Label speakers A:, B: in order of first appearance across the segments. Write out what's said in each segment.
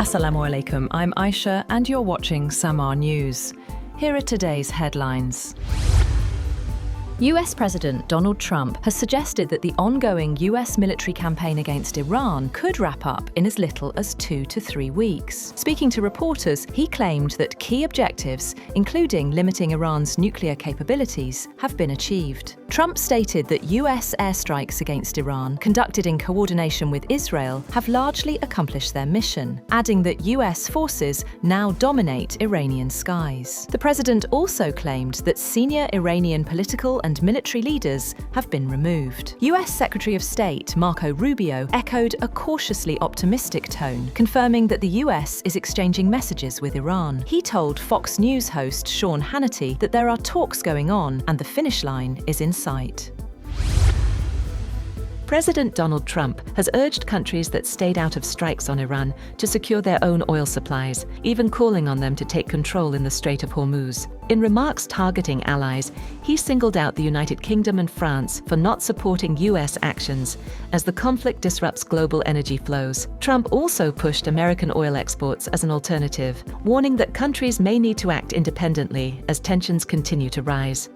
A: Assalamu alaikum, I'm Aisha and you're watching SAMAA News. Here are today's headlines. US President Donald Trump has suggested that the ongoing US military campaign against Iran could wrap up in as little as 2 to 3 weeks. Speaking to reporters, he claimed that key objectives, including limiting Iran's nuclear capabilities, have been achieved. Trump stated that US airstrikes against Iran, conducted in coordination with Israel, have largely accomplished their mission, adding that US forces now dominate Iranian skies. The president also claimed that senior Iranian political and military leaders have been removed. US Secretary of State Marco Rubio echoed a cautiously optimistic tone, confirming that the US is exchanging messages with Iran. He told Fox News host Sean Hannity that there are talks going on and the finish line is in sight. President Donald Trump has urged countries that stayed out of strikes on Iran to secure their own oil supplies, even calling on them to take control in the Strait of Hormuz. In remarks targeting allies, he singled out the United Kingdom and France for not supporting US actions as the conflict disrupts global energy flows. Trump also pushed American oil exports as an alternative, warning that countries may need to act independently as tensions continue to rise.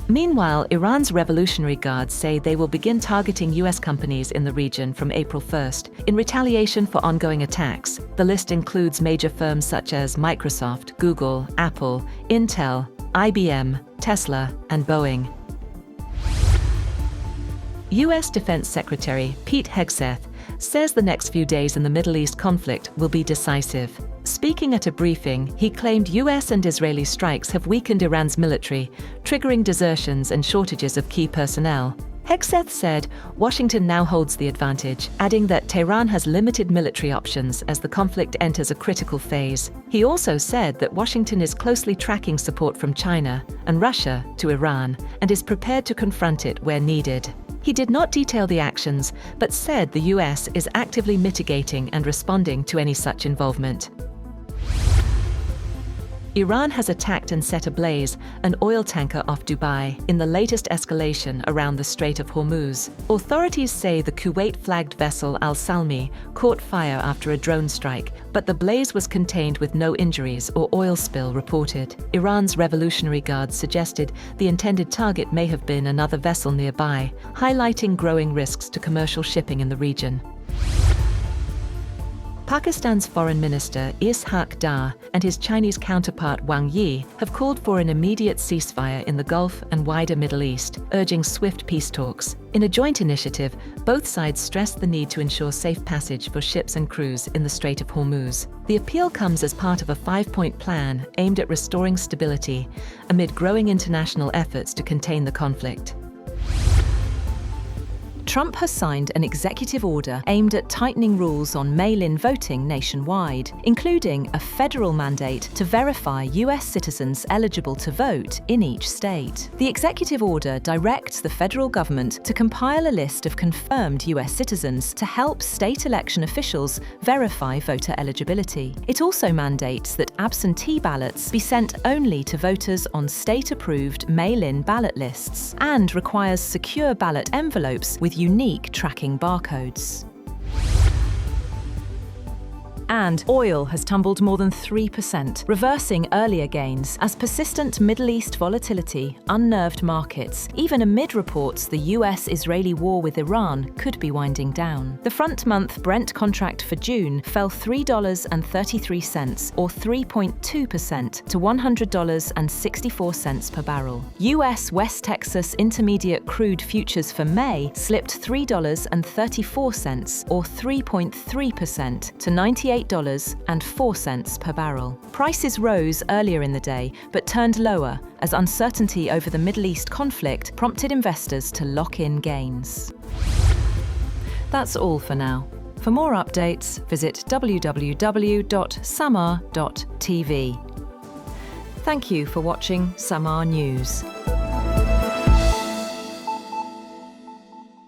A: Meanwhile, Iran's Revolutionary Guards say they will begin targeting US companies in the region from April 1st in retaliation for ongoing attacks. The list includes major firms such as Microsoft, Google, Apple, Intel, IBM, Tesla, and Boeing. US Defense Secretary Pete Hegseth says the next few days in the Middle East conflict will be decisive. Speaking at a briefing, he claimed US and Israeli strikes have weakened Iran's military, triggering desertions and shortages of key personnel. Hegseth said Washington now holds the advantage, adding that Tehran has limited military options as the conflict enters a critical phase. He also said that Washington is closely tracking support from China and Russia to Iran and is prepared to confront it where needed. He did not detail the actions, but said the US is actively mitigating and responding to any such involvement. Iran has attacked and set ablaze an oil tanker off Dubai in the latest escalation around the Strait of Hormuz. Authorities say the Kuwait-flagged vessel Al Salmi caught fire after a drone strike, but the blaze was contained with no injuries or oil spill reported. Iran's Revolutionary Guards suggested the intended target may have been another vessel nearby, highlighting growing risks to commercial shipping in the region. Pakistan's Foreign Minister Ishaq Dar and his Chinese counterpart Wang Yi have called for an immediate ceasefire in the Gulf and wider Middle East, urging swift peace talks. In a joint initiative, both sides stressed the need to ensure safe passage for ships and crews in the Strait of Hormuz. The appeal comes as part of a 5-point plan aimed at restoring stability amid growing international efforts to contain the conflict. Trump has signed an executive order aimed at tightening rules on mail-in voting nationwide, including a federal mandate to verify US citizens eligible to vote in each state. The executive order directs the federal government to compile a list of confirmed US citizens to help state election officials verify voter eligibility. It also mandates that absentee ballots be sent only to voters on state-approved mail-in ballot lists and requires secure ballot envelopes with unique tracking barcodes. And oil has tumbled more than 3%, reversing earlier gains as persistent Middle East volatility unnerved markets, even amid reports the US-Israeli war with Iran could be winding down. The front-month Brent contract for June fell $3.33, or 3.2%, to $100.64 per barrel. US West Texas Intermediate crude futures for May slipped $3.34, or 3.3%, to $98.04 per barrel. Prices rose earlier in the day, but turned lower as uncertainty over the Middle East conflict prompted investors to lock in gains. That's all for now. For more updates, visit www.sammaa.tv. Thank you for watching SAMAA News.